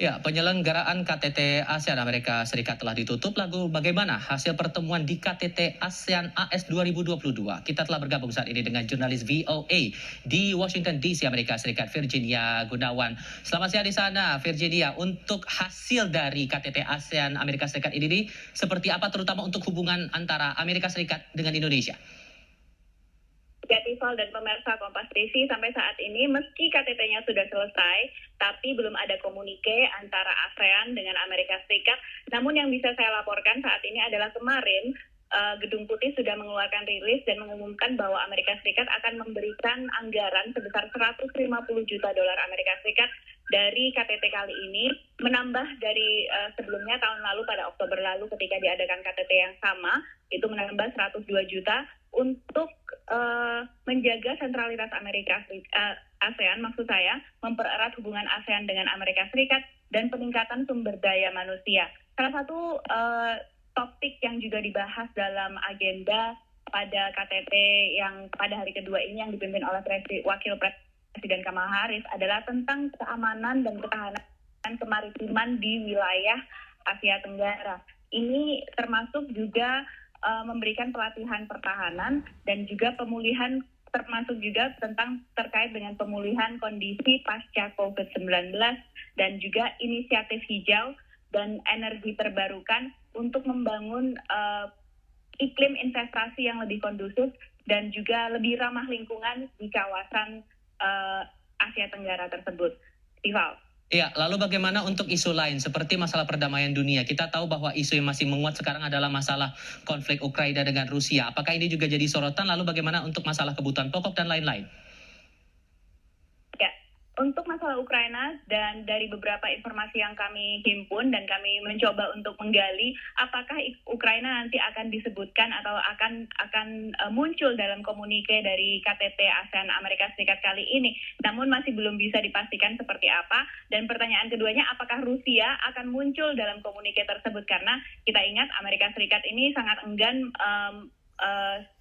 Ya, penyelenggaraan KTT ASEAN Amerika Serikat telah ditutup. Lalu bagaimana hasil pertemuan di KTT ASEAN AS 2022? Kita telah bergabung saat ini dengan jurnalis VOA di Washington DC, Amerika Serikat, Virginia Gunawan. Selamat siang di sana, Virginia. Untuk hasil dari KTT ASEAN Amerika Serikat ini seperti apa, terutama untuk hubungan antara Amerika Serikat dengan Indonesia? Tival dan pemirsa Kompas TV, sampai saat ini meski KTT-nya sudah selesai, tapi belum ada komunike antara ASEAN dengan Amerika Serikat. Namun yang bisa saya laporkan saat ini adalah kemarin Gedung Putih sudah mengeluarkan rilis dan mengumumkan bahwa Amerika Serikat akan memberikan anggaran sebesar 150 juta dolar Amerika Serikat dari KTT kali ini, menambah dari sebelumnya tahun lalu pada Oktober lalu ketika diadakan KTT yang sama, itu menambah 102 juta untuk menjaga sentralitas ASEAN, maksud saya, mempererat hubungan ASEAN dengan Amerika Serikat dan peningkatan sumber daya manusia. Salah satu topik yang juga dibahas dalam agenda pada KTT yang pada hari kedua ini yang dipimpin oleh Wakil Presiden Kamala Harris adalah tentang keamanan dan ketahanan kemaritiman di wilayah Asia Tenggara. Ini termasuk juga memberikan pelatihan pertahanan dan juga pemulihan, termasuk juga tentang terkait dengan pemulihan kondisi pasca COVID-19 dan juga inisiatif hijau dan energi terbarukan untuk membangun iklim investasi yang lebih kondusif dan juga lebih ramah lingkungan di kawasan Asia Tenggara tersebut. Tival. Ya, lalu bagaimana untuk isu lain seperti masalah perdamaian dunia? Kita tahu bahwa isu yang masih menguat sekarang adalah masalah konflik Ukraina dengan Rusia. Apakah ini juga jadi sorotan? Lalu bagaimana untuk masalah kebutuhan pokok dan lain-lain? Untuk masalah Ukraina, dan dari beberapa informasi yang kami himpun dan kami mencoba untuk menggali, apakah Ukraina nanti akan disebutkan atau akan muncul dalam komunike dari KTT ASEAN Amerika Serikat kali ini. Namun masih belum bisa dipastikan seperti apa. Dan pertanyaan keduanya, apakah Rusia akan muncul dalam komunike tersebut? Karena kita ingat Amerika Serikat ini sangat enggan,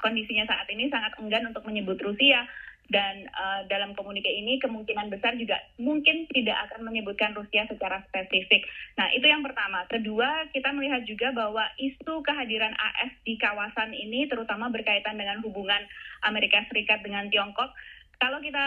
kondisinya saat ini sangat enggan untuk menyebut Rusia. Dan dalam komunike ini kemungkinan besar juga mungkin tidak akan menyebutkan Rusia secara spesifik. Nah, itu yang pertama. Kedua, kita melihat juga bahwa isu kehadiran AS di kawasan ini terutama berkaitan dengan hubungan Amerika Serikat dengan Tiongkok. Kalau kita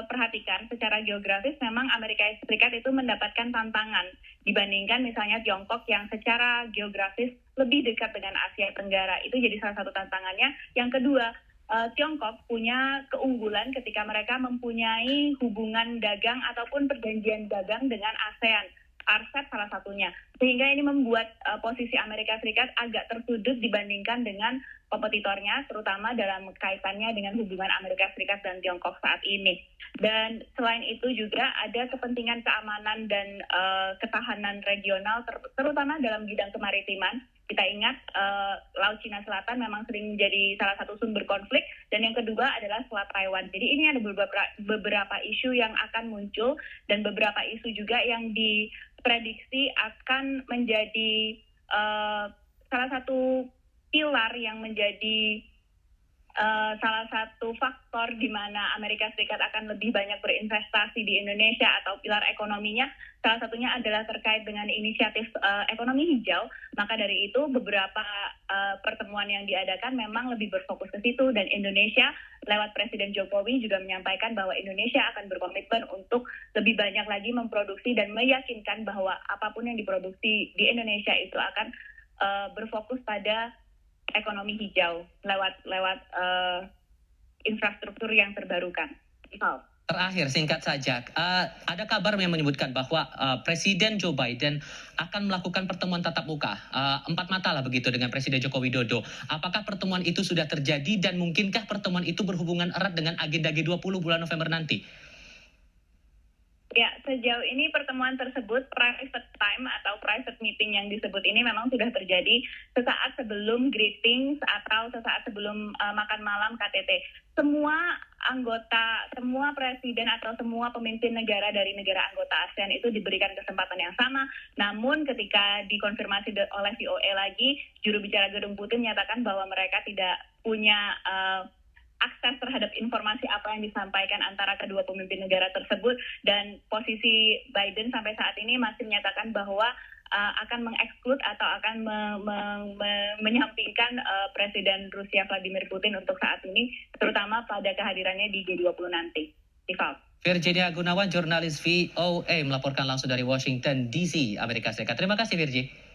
perhatikan secara geografis, memang Amerika Serikat itu mendapatkan tantangan dibandingkan misalnya Tiongkok yang secara geografis lebih dekat dengan Asia Tenggara. Itu jadi salah satu tantangannya. Yang kedua, Tiongkok punya keunggulan ketika mereka mempunyai hubungan dagang ataupun perjanjian dagang dengan ASEAN, RCEP salah satunya. Sehingga ini membuat posisi Amerika Serikat agak tersudut dibandingkan dengan kompetitornya, terutama dalam kaitannya dengan hubungan Amerika Serikat dan Tiongkok saat ini. Dan selain itu juga ada kepentingan keamanan dan ketahanan regional, terutama dalam bidang kemaritiman. Kita ingat Laut Cina Selatan memang sering menjadi salah satu sumber konflik, dan yang kedua adalah Selat Taiwan. Jadi ini ada beberapa isu yang akan muncul dan beberapa isu juga yang diprediksi akan menjadi salah satu pilar yang menjadi salah satu faktor di mana Amerika Serikat akan lebih banyak berinvestasi di Indonesia atau pilar ekonominya, salah satunya adalah terkait dengan inisiatif ekonomi hijau. Maka dari itu beberapa pertemuan yang diadakan memang lebih berfokus ke situ, dan Indonesia lewat Presiden Jokowi juga menyampaikan bahwa Indonesia akan berkomitmen untuk lebih banyak lagi memproduksi dan meyakinkan bahwa apapun yang diproduksi di Indonesia itu akan berfokus pada ekonomi hijau lewat infrastruktur yang terbarukan. Terakhir, singkat saja, ada kabar yang menyebutkan bahwa Presiden Joe Biden akan melakukan pertemuan tatap muka, empat mata lah begitu, dengan Presiden Joko Widodo. Apakah pertemuan itu sudah terjadi dan mungkinkah pertemuan itu berhubungan erat dengan agenda G20 bulan November nanti? Ya, sejauh ini pertemuan tersebut, private time atau private meeting yang disebut ini memang sudah terjadi sesaat sebelum greetings atau sesaat sebelum makan malam KTT. Semua anggota, semua presiden atau semua pemimpin negara dari negara anggota ASEAN itu diberikan kesempatan yang sama. Namun ketika dikonfirmasi oleh VOA lagi, juru bicara Gedung Putih menyatakan bahwa mereka tidak punya akses terhadap informasi apa yang disampaikan antara kedua pemimpin negara tersebut, dan posisi Biden sampai saat ini masih menyatakan bahwa akan mengeksklud atau akan menyampingkan Presiden Rusia Vladimir Putin untuk saat ini, terutama pada kehadirannya di G20 nanti. Ival. Virginia Gunawan, jurnalis VOA melaporkan langsung dari Washington DC, Amerika Serikat. Terima kasih Virgi.